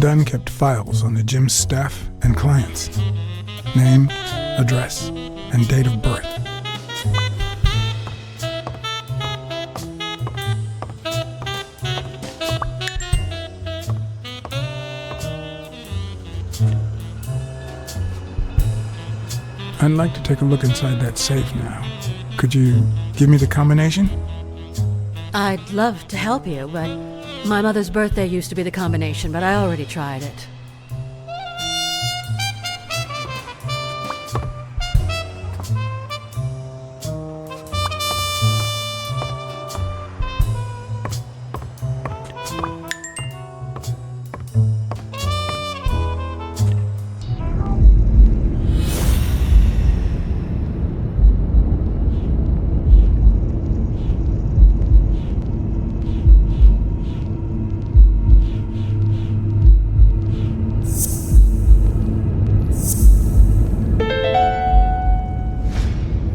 Dunn kept files on the gym's staff and clients. Name, address, and date of birth. I'd like to take a look inside that safe now. Could you give me the combination? I'd love to help you, but my mother's birthday used to be the combination, but I already tried it.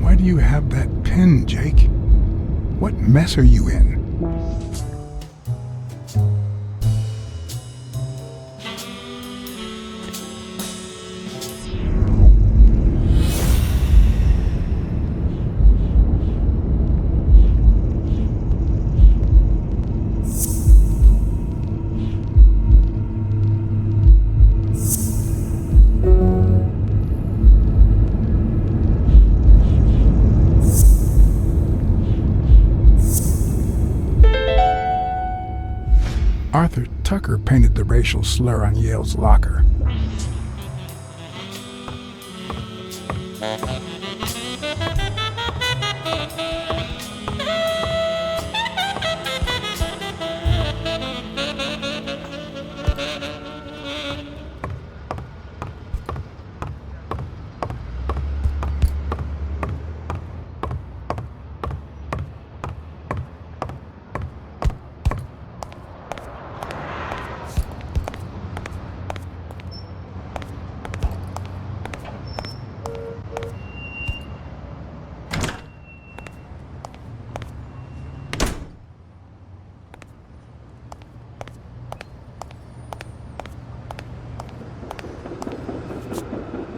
Why do you have that pen, Jake? What mess are you in? Arthur Tucker painted the racial slur on Yale's locker.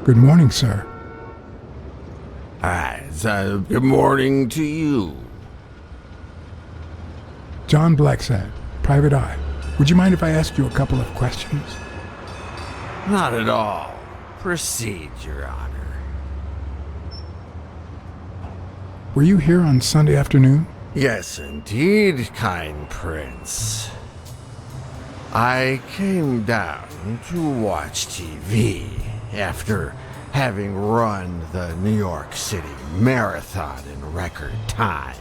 Good morning, sir. Hi, good morning to you. John Blacksad, Private Eye. Would you mind if I asked you a couple of questions? Not at all. Proceed, Your Honor. Were you here on Sunday afternoon? Yes, indeed, kind prince. I came down to watch TV after having run the New York City Marathon in record time.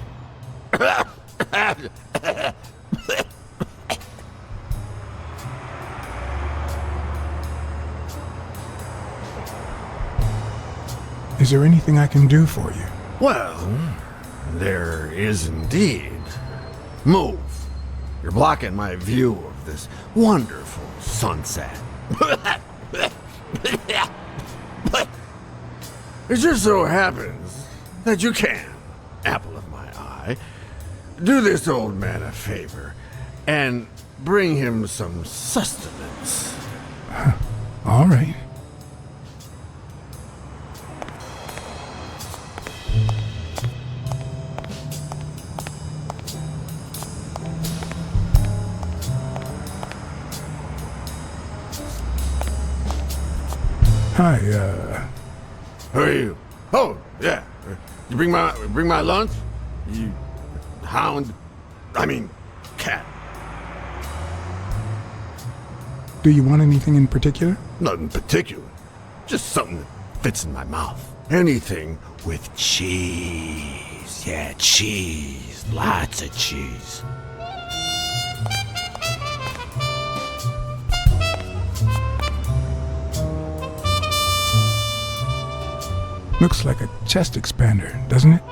Is there anything I can do for you? Well, there is indeed. Move. You're blocking my view of this wonderful sunset. It just so happens that you can, apple of my eye, do this old man a favor and bring him some sustenance. All right. Hi, Who are you? Oh, yeah. You bring my lunch? You hound? I mean, cat. do you want anything in particular? Nothing particular. Just something that fits in my mouth. Anything with cheese. Yeah, cheese. Lots of cheese. Looks like a chest expander, doesn't it?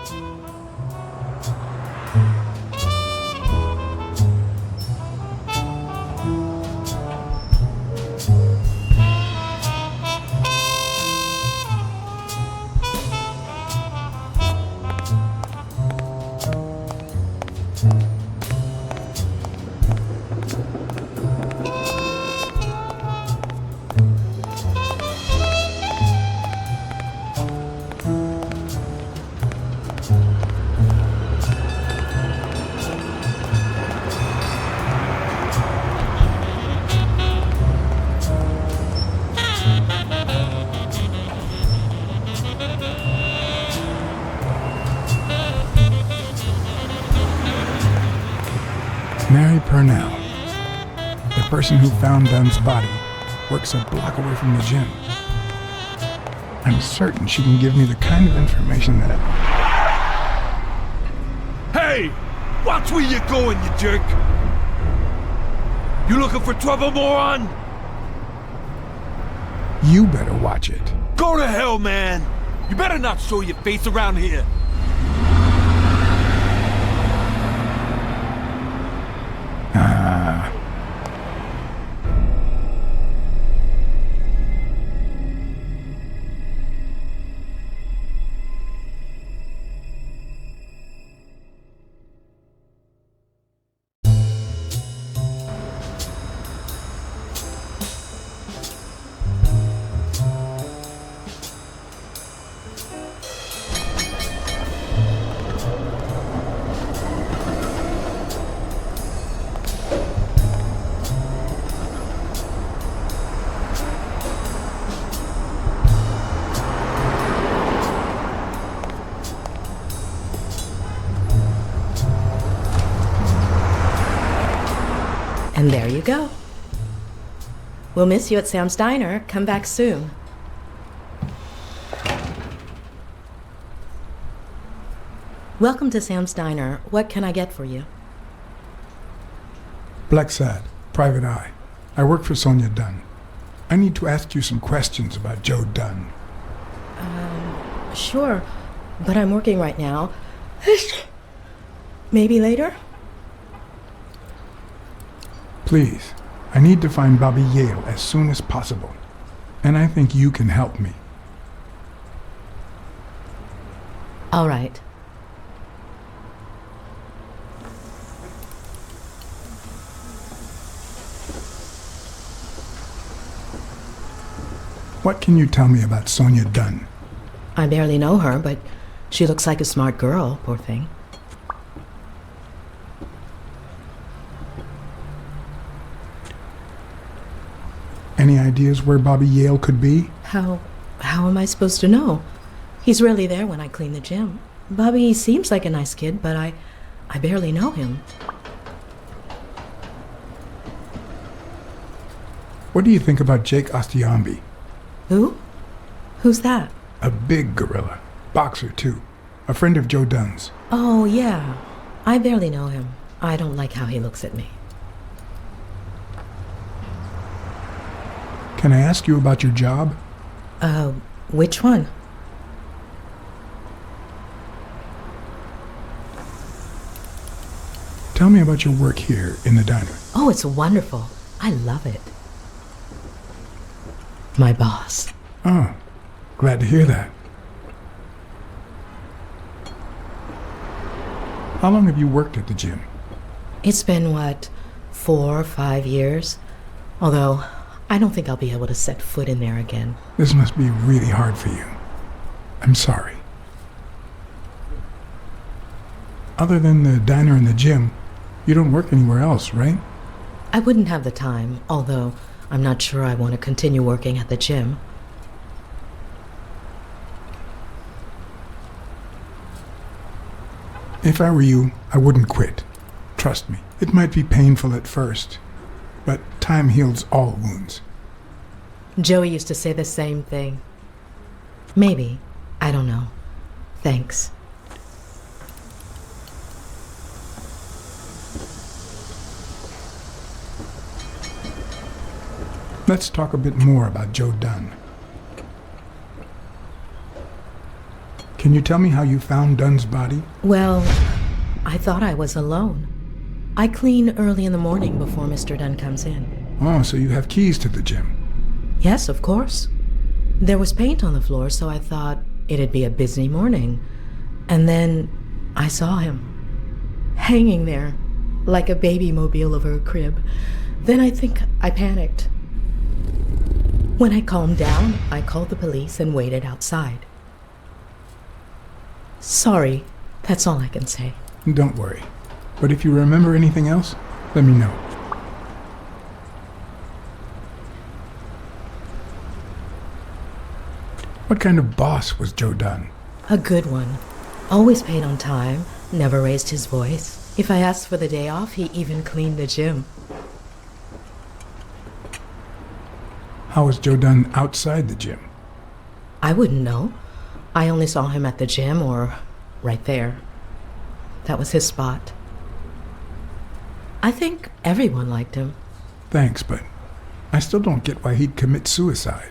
person who found Dunn's body works a block away from the gym. I'm certain she can give me the kind of information that Hey! Watch where you're going, you jerk! You looking for trouble, moron? you better watch it. Go to hell, man! You better not show your face around here! And there you go. We'll miss you at Sam's Diner. Come back soon. Welcome to Sam's Diner. What can I get for you? Blacksad, Private Eye. I work for Sonia Dunn. I need to ask you some questions about Joe Dunn. Sure, but I'm working right now. Maybe later? Please, I need to find Bobby Yale as soon as possible. And I think you can help me. All right. What can you tell me about Sonia Dunn? I barely know her, but she looks like a smart girl, poor thing. Any ideas where Bobby Yale could be? How am I supposed to know? He's rarely there when I clean the gym. Bobby seems like a nice kid, but I barely know him. What do you think about Jake Ostiambi? Who? Who's that? A big gorilla. Boxer, too. A friend of Joe Dunn's. Oh, yeah. I barely know him. I don't like how he looks at me. Can I ask you about your job? Which one? Tell me about your work here in the diner. Oh, it's wonderful. I love it. My boss. Oh, glad to hear that. How long have you worked at the gym? It's been, 4 or 5 years? Although, I don't think I'll be able to set foot in there again. This must be really hard for you. I'm sorry. Other than the diner and the gym, you don't work anywhere else, right? I wouldn't have the time, although I'm not sure I want to continue working at the gym. If I were you, I wouldn't quit. Trust me, it might be painful at first, but time heals all wounds. Joey used to say the same thing. Maybe. I don't know. Thanks. Let's talk a bit more about Joe Dunn. Can you tell me how you found Dunn's body? Well, I thought I was alone. I clean early in the morning before Mr. Dunn comes in. Oh, so you have keys to the gym. Yes, of course. There was paint on the floor, so I thought it'd be a busy morning. And then I saw him, hanging there, like a baby mobile over a crib. Then I think I panicked. When I calmed down, I called the police and waited outside. Sorry, that's all I can say. Don't worry. But if you remember anything else, let me know. What kind of boss was Joe Dunn? A good one. Always paid on time, never raised his voice. If I asked for the day off, he even cleaned the gym. How was Joe done outside the gym? I wouldn't know. I only saw him at the gym or right there. That was his spot. I think everyone liked him. Thanks, but I still don't get why he'd commit suicide.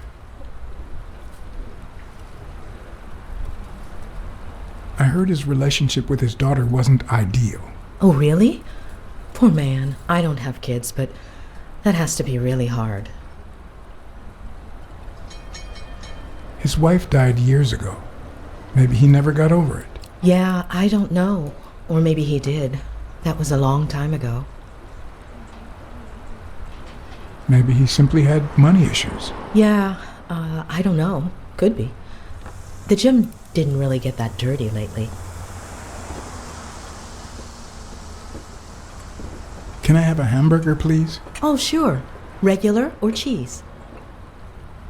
I heard his relationship with his daughter wasn't ideal. Oh, really? Poor man. I don't have kids, but that has to be really hard. His wife died years ago. Maybe he never got over it. Yeah, I don't know. Or maybe he did. That was a long time ago. Maybe he simply had money issues. Yeah, I don't know. Could be. The gym didn't really get that dirty lately. Can I have a hamburger, please? Oh, sure. Regular or cheese?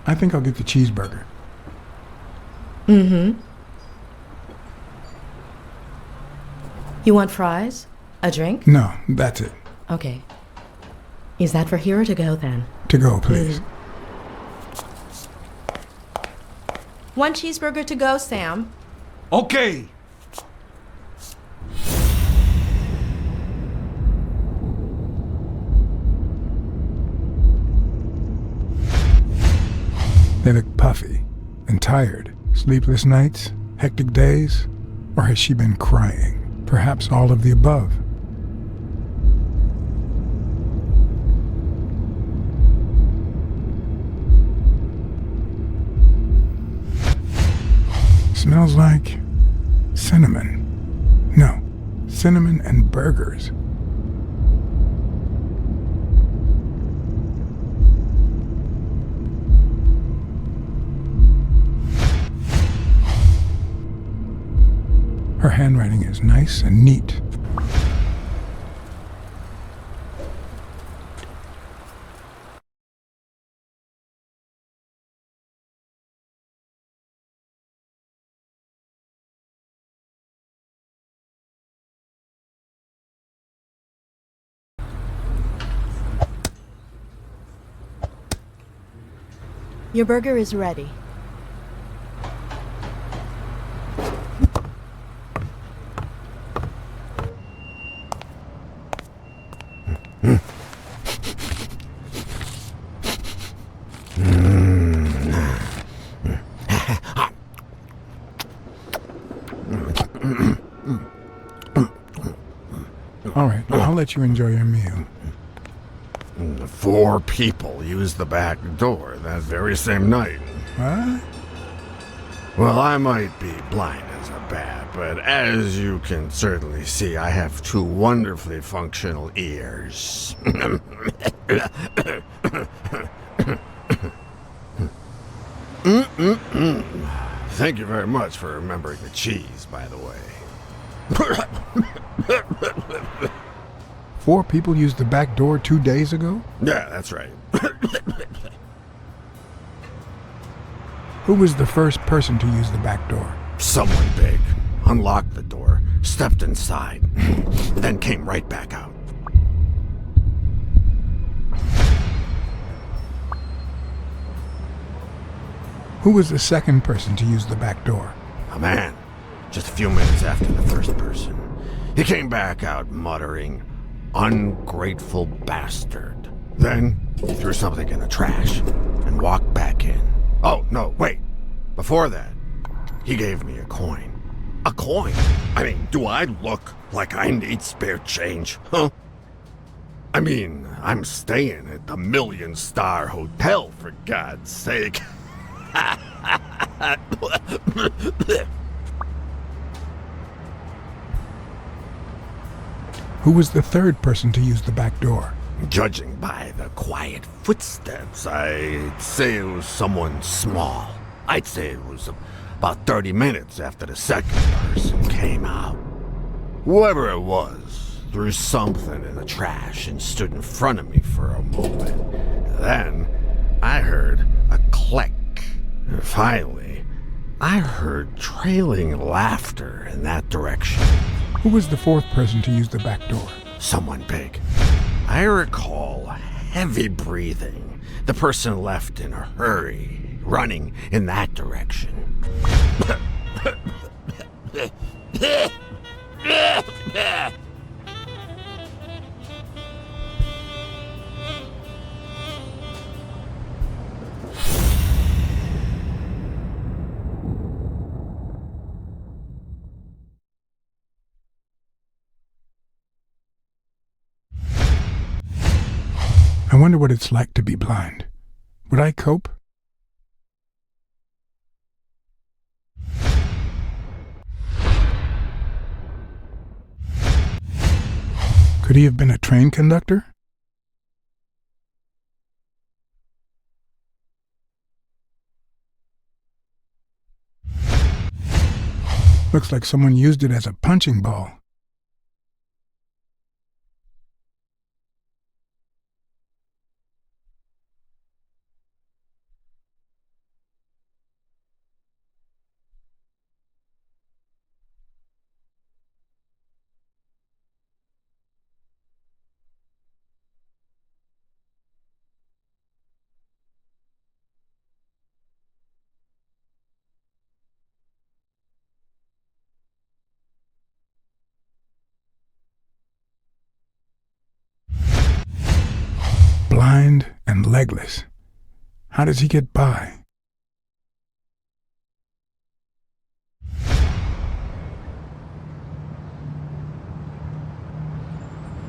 I think I'll get the cheeseburger. Mm-hmm. You want fries? A drink? No, that's it. Okay. Is that for here or to go then? To go, please. One cheeseburger to go, Sam. Okay. They look puffy and tired. Sleepless nights? Hectic days? Or has she been crying? Perhaps all of the above. Smells like cinnamon. No, cinnamon and burgers. Her handwriting is nice and neat. Your burger is ready. All right, I'll let you enjoy your meal. 4 people used the back door that very same night. What? Well, I might be blind as a bat, but as you can certainly see, I have 2 wonderfully functional ears. Thank you very much for remembering the cheese, by the way. 4 people used the back door 2 days ago? Yeah, that's right. Who was the first person to use the back door? Someone big unlocked the door, stepped inside, then came right back out. Who was the second person to use the back door? A man, just a few minutes after the first person. He came back out muttering, "Ungrateful bastard." Then he threw something in the trash and walked back in. Oh, no, wait. Before that, he gave me a coin. A coin? I mean, do I look like I need spare change, huh? I mean, I'm staying at the Million-Star Hotel, for God's sake. Who was the third person to use the back door? Judging by the quiet footsteps, I'd say it was someone small. I'd say it was about 30 minutes after the second person came out. Whoever it was threw something in the trash and stood in front of me for a moment. Then I heard a click. And finally, I heard trailing laughter in that direction. Who was the fourth person to use the back door? Someone big. I recall heavy breathing. The person left in a hurry, running in that direction. I wonder what it's like to be blind. Would I cope? Could he have been a train conductor? Looks like someone used it as a punching ball. Blind and legless. How does he get by?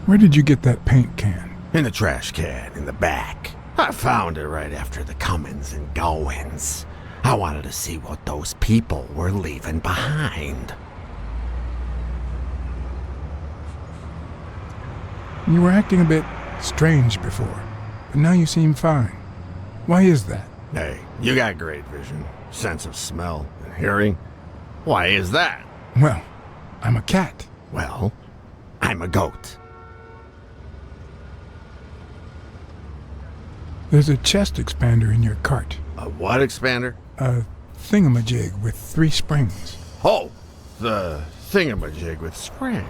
Where did you get that paint can? In the trash can in the back. I found it right after the comings and goings. I wanted to see what those people were leaving behind. You were acting a bit strange before, but now you seem fine. Why is that? Hey, you got great vision, sense of smell, and hearing. Why is that? Well, I'm a cat. Well, I'm a goat. There's a chest expander in your cart. A what expander? A thingamajig with 3 springs. Oh, the thingamajig with springs.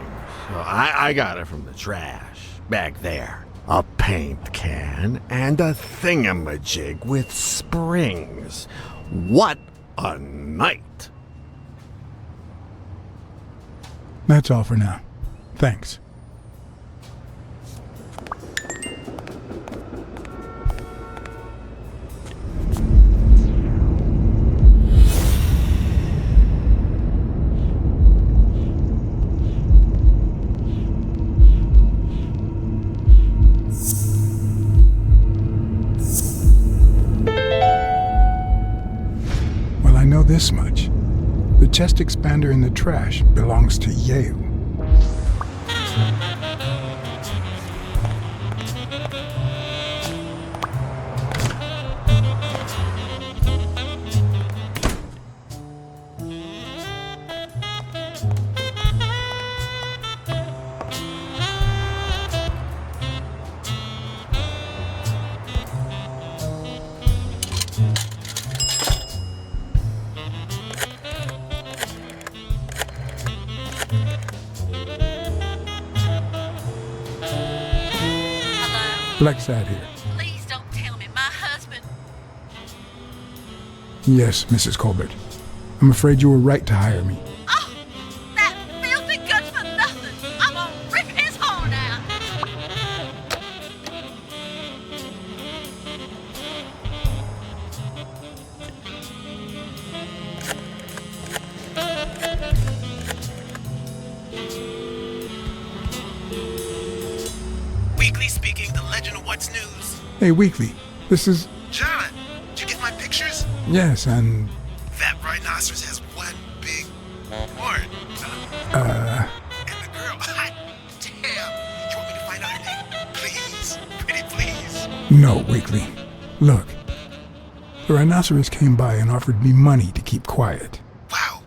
Well, I got it from the trash, back there. A paint can and a thingamajig with springs. What a night! That's all for now. Thanks. I know this much. The chest expander in the trash belongs to Yale. Blacksad here. Please don't tell me my husband... Yes, Mrs. Colbert. I'm afraid you were right to hire me. Oh, that filthy good for nothing! I'm gonna rip his horn out! Weekly speaking, the legend of what's news. Hey, Weekly. This is... John, did you get my pictures? Yes, and... That rhinoceros has one big horn. And the girl, hot damn. You want me to find out her name? Please, pretty please. No, Weekly. Look. The rhinoceros came by and offered me money to keep quiet. Wow.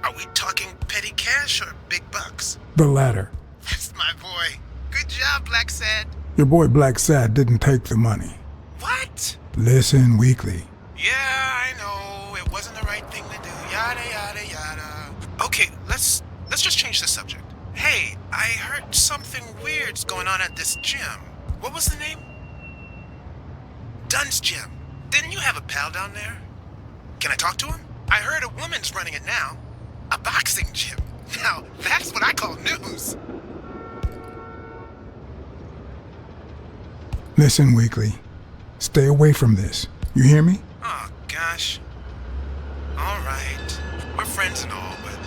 Are we talking petty cash or big bucks? The latter. That's my boy. Good job, Blacksad. Your boy Blacksad didn't take the money. What? Listen, Weekly. Yeah, I know. It wasn't the right thing to do. Yada, yada, yada. Okay, let's just change the subject. Hey, I heard something weird's going on at this gym. What was the name? women's gym. Didn't you have a pal down there? Can I talk to him? I heard a woman's running it now. A boxing gym. Now, that's what I call news. Listen, Weekly. Stay away from this. You hear me? Oh, gosh. All right. We're friends and all, but...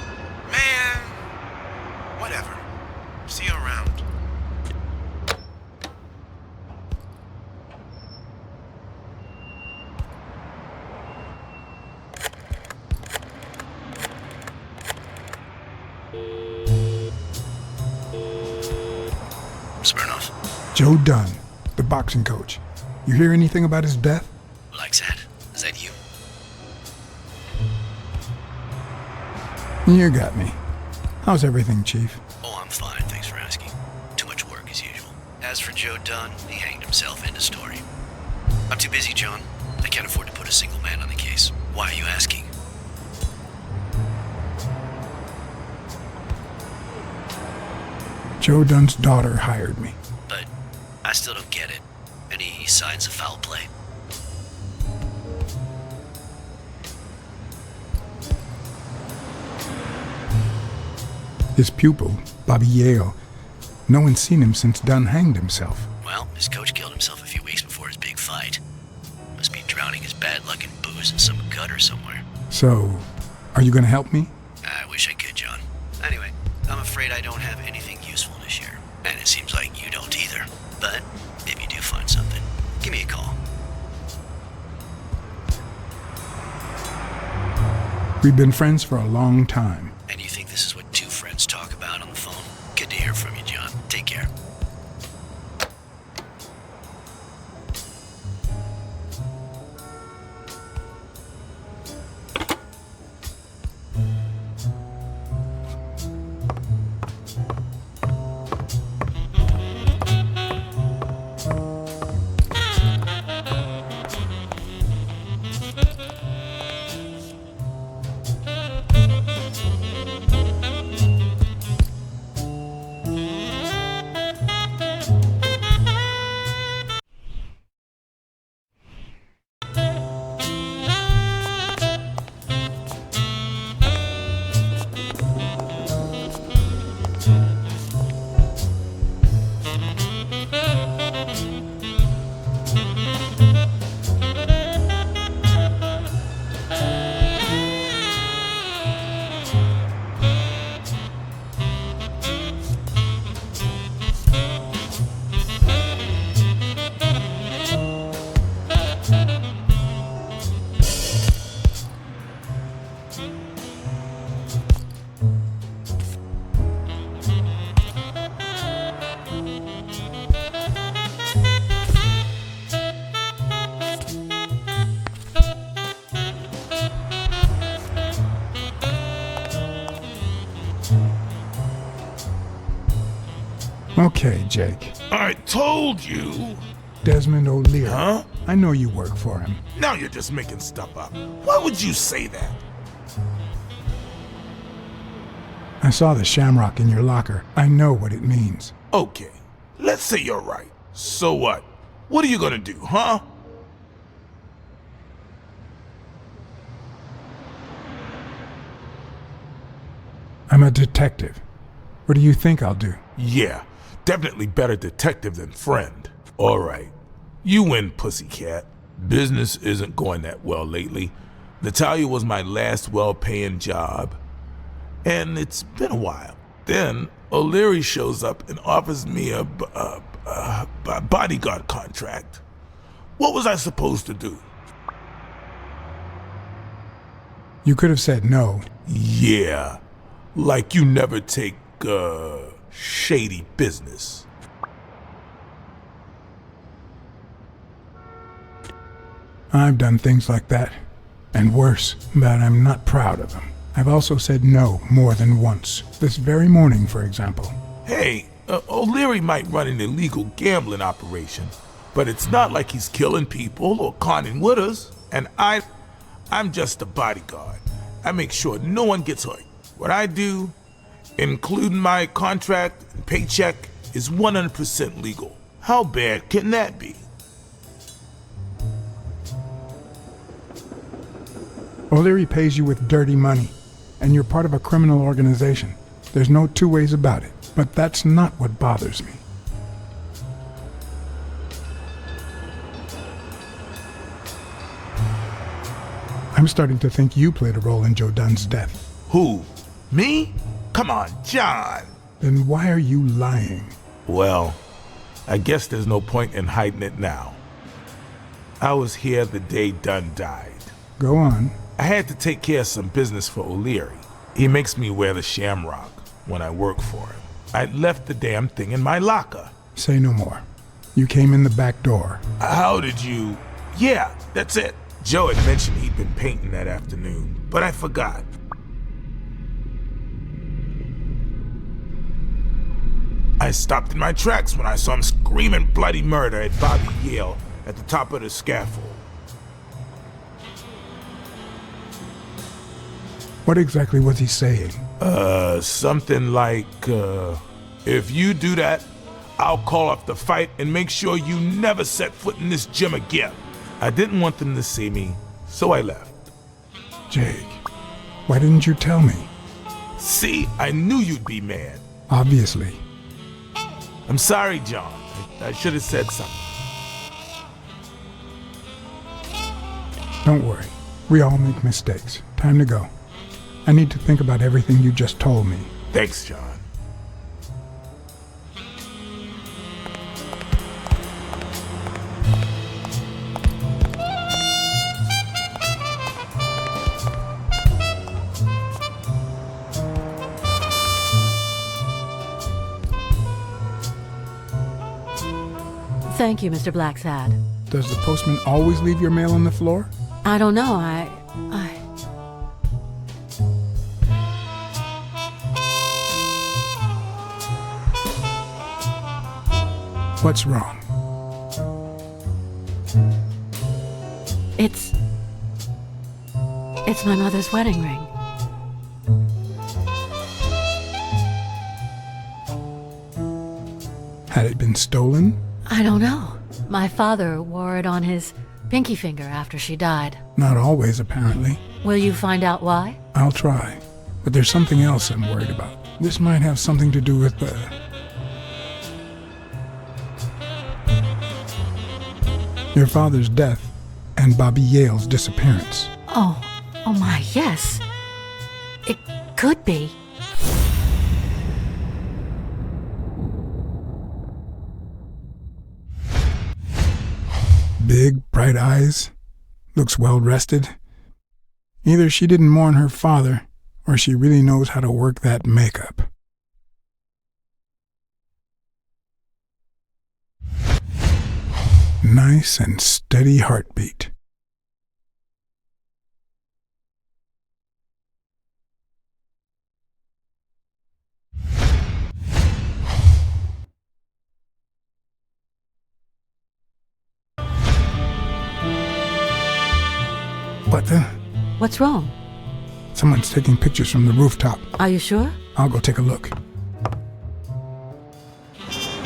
man... whatever. See you around. Smirnoff. Joe Dunn, the boxing coach. You hear anything about his death? Blacksad. Is that you? You got me. How's everything, Chief? Oh, I'm fine, thanks for asking. Too much work as usual. As for Joe Dunn, he hanged himself, end of story. I'm too busy, John. I can't afford to put a single man on the case. Why are you asking? Joe Dunn's daughter hired me. But I still don't get it. Any signs of foul play? His pupil, Bobby Yale. No one's seen him since Dunn hanged himself. Well, his coach killed himself a few weeks before his big fight. Must be drowning his bad luck in booze in some gutter somewhere. So, are you gonna help me? I wish I could, John. Anyway, I'm afraid I don't have anything useful to share. And it seems like you don't either. But if you do find something, give me a call. We've been friends for a long time. And you think this is what two friends talk about on the phone? Good to hear from you, John. Take care. Okay, Jake. I told you. Desmond O'Leary. Huh? I know you work for him. Now you're just making stuff up. Why would you say that? I saw the shamrock in your locker. I know what it means. Okay, let's say you're right. So what? What are you gonna do, huh? I'm a detective. What do you think I'll do? Yeah, definitely better detective than friend. All right, you win, pussycat. Business isn't going that well lately. Natalia was my last well-paying job, and it's been a while. Then O'Leary shows up and offers me a bodyguard contract. What was I supposed to do? You could have said no. Yeah, like you never take, shady business. I've done things like that, and worse, but I'm not proud of them. I've also said no more than once. This very morning, for example. Hey, O'Leary might run an illegal gambling operation, but it's not like he's killing people or conning with us. And I'm just a bodyguard. I make sure no one gets hurt. What I do, including my contract and paycheck, is 100% legal. How bad can that be? O'Leary pays you with dirty money, and you're part of a criminal organization. There's no two ways about it, but that's not what bothers me. I'm starting to think you played a role in Joe Dunn's death. Who? Me? Come on, John. Then why are you lying? Well, I guess there's no point in hiding it now. I was here the day Dunn died. Go on. I had to take care of some business for O'Leary. He makes me wear the shamrock when I work for him. I left the damn thing in my locker. Say no more. You came in the back door. How did you... Yeah, that's it. Joe had mentioned he'd been painting that afternoon, but I forgot. I stopped in my tracks when I saw him screaming bloody murder at Bobby Yale at the top of the scaffold. What exactly was he saying? Something like, if you do that, I'll call off the fight and make sure you never set foot in this gym again. I didn't want them to see me, so I left. Jake, why didn't you tell me? See, I knew you'd be mad. Obviously. I'm sorry, John. I should have said something. Don't worry. We all make mistakes. Time to go. I need to think about everything you just told me. Thanks, John. Thank you, Mr. Blacksad. Does the postman always leave your mail on the floor? I don't know, What's wrong? It's my mother's wedding ring. Had it been stolen? I don't know. My father wore it on his pinky finger after she died. Not always, apparently. Will you find out why? I'll try. But there's something else I'm worried about. This might have something to do with your father's death and Bobby Yale's disappearance. Oh my, yes. It could be. Big, bright eyes. Looks well rested. Either she didn't mourn her father, or she really knows how to work that makeup. Nice and steady heartbeat. What the? What's wrong? Someone's taking pictures from the rooftop. Are you sure? I'll go take a look.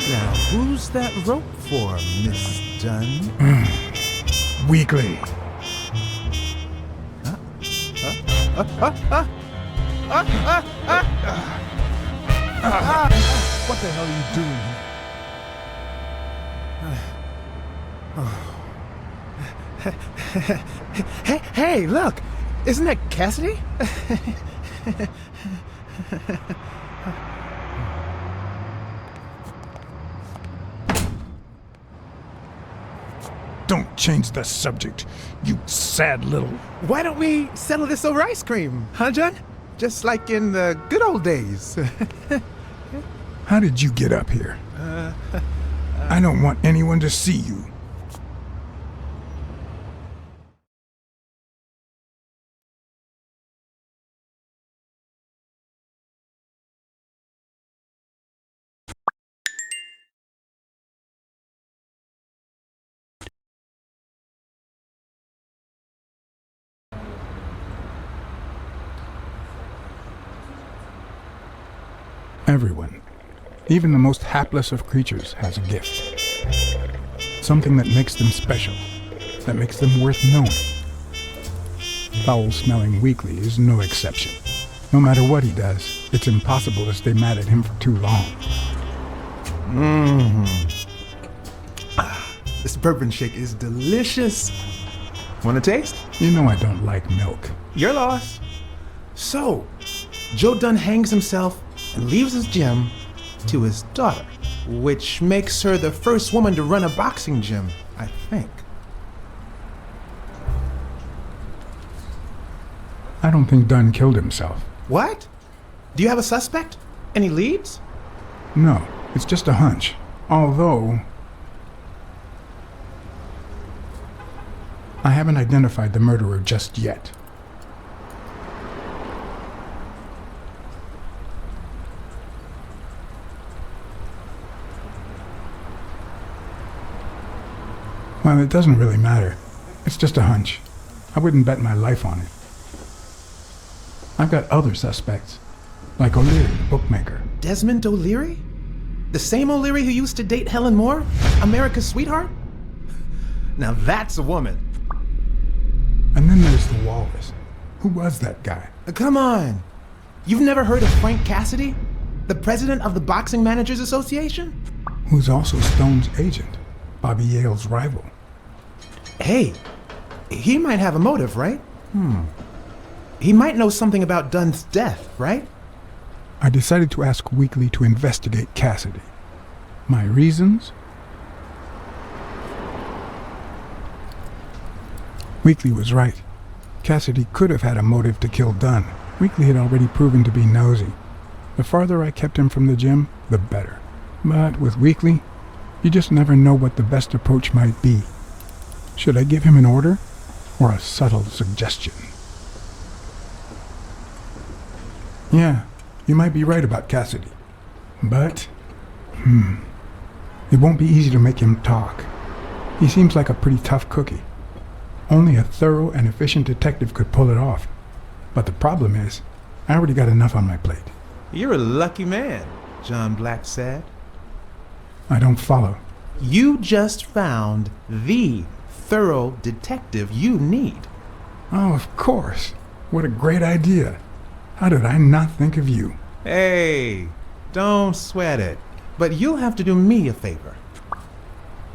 Now, who's that rope for, Miss Dunn? Weakly. What the hell are you doing here? Hey, look! Isn't that Cassidy? Don't change the subject, you sad little... Why don't we settle this over ice cream, huh, John? Just like in the good old days. How did you get up here? I don't want anyone to see you. Everyone, even the most hapless of creatures, has a gift. Something that makes them special, that makes them worth knowing. Foul-smelling Weekly is no exception. No matter what he does, it's impossible to stay mad at him for too long. This bourbon shake is delicious. Want a taste? You know I don't like milk. Your loss. So, Joe Dunn hangs himself and leaves his gym to his daughter, which makes her the first woman to run a boxing gym, I think. I don't think Dunn killed himself. What? Do you have a suspect? Any leads? No, it's just a hunch. Although, I haven't identified the murderer just yet. Well, it doesn't really matter. It's just a hunch. I wouldn't bet my life on it. I've got other suspects, like O'Leary, the bookmaker. Desmond O'Leary? The same O'Leary who used to date Helen Moore? America's sweetheart? Now that's a woman. And then there's the Walrus. Who was that guy? Come on. You've never heard of Frank Cassidy? The president of the Boxing Managers Association? Who's also Stone's agent, Bobby Yale's rival. Hey, he might have a motive, right? He might know something about Dunn's death, right? I decided to ask Weekly to investigate Cassidy. My reasons? Weekly was right. Cassidy could have had a motive to kill Dunn. Weekly had already proven to be nosy. The farther I kept him from the gym, the better. But with Weekly, you just never know what the best approach might be. Should I give him an order, or a subtle suggestion? Yeah, you might be right about Cassidy. But, it won't be easy to make him talk. He seems like a pretty tough cookie. Only a thorough and efficient detective could pull it off. But the problem is, I already got enough on my plate. You're a lucky man, John Blacksad. I don't follow. You just found the thorough detective you need. Oh, of course. What a great idea. How did I not think of you? Hey, don't sweat it. But you'll have to do me a favor.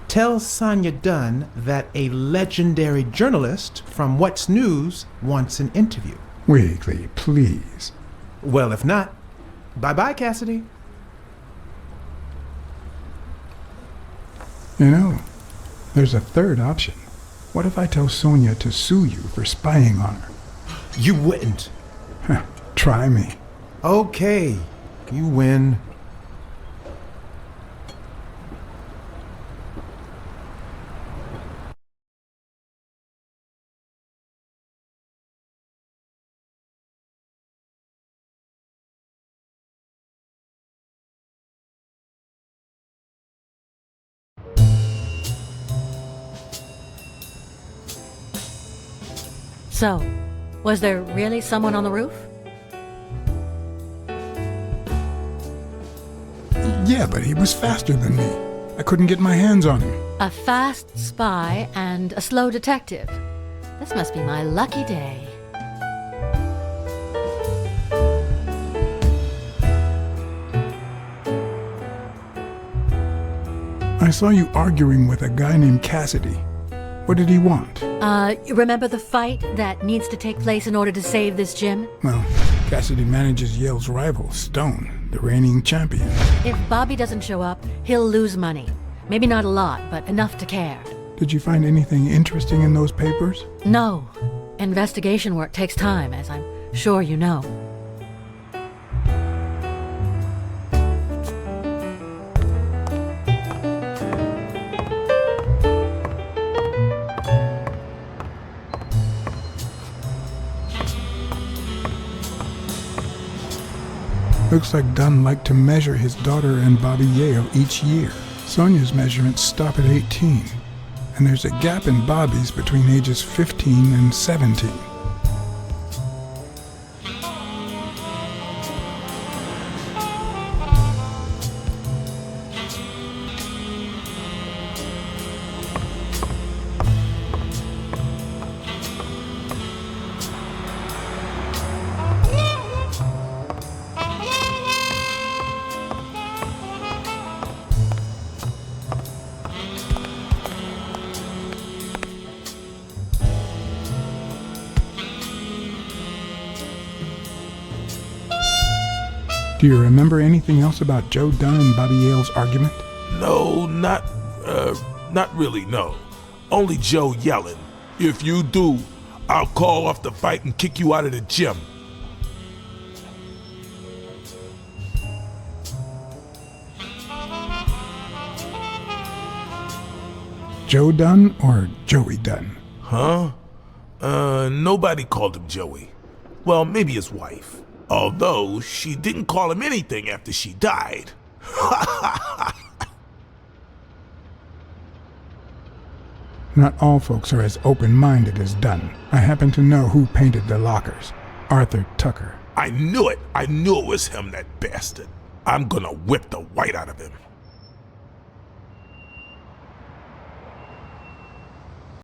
Tell Sonia Dunn that a legendary journalist from What's News wants an interview. Weekly, please. Well, if not, bye-bye, Cassidy. You know, there's a third option. What if I tell Sonia to sue you for spying on her? You wouldn't. Try me. Okay, you win. So, was there really someone on the roof? Yeah, but he was faster than me. I couldn't get my hands on him. A fast spy and a slow detective. This must be my lucky day. I saw you arguing with a guy named Cassidy. What did he want? You remember the fight that needs to take place in order to save this gym? Well, Cassidy manages Yale's rival, Stone, the reigning champion. If Bobby doesn't show up, he'll lose money. Maybe not a lot, but enough to care. Did you find anything interesting in those papers? No. Investigation work takes time, as I'm sure you know. Looks like Dunn liked to measure his daughter and Bobby Yale each year. Sonia's measurements stop at 18, and there's a gap in Bobby's between ages 15 and 17. Do you remember anything else about Joe Dunn and Bobby Yale's argument? No, not really, no. Only Joe yelling, "If you do, I'll call off the fight and kick you out of the gym." Joe Dunn or Joey Dunn? Huh? Nobody called him Joey. Well, maybe his wife. Although, she didn't call him anything after she died. Not all folks are as open-minded as Dunn. I happen to know who painted the lockers. Arthur Tucker. I knew it! I knew it was him, that bastard. I'm gonna whip the white out of him.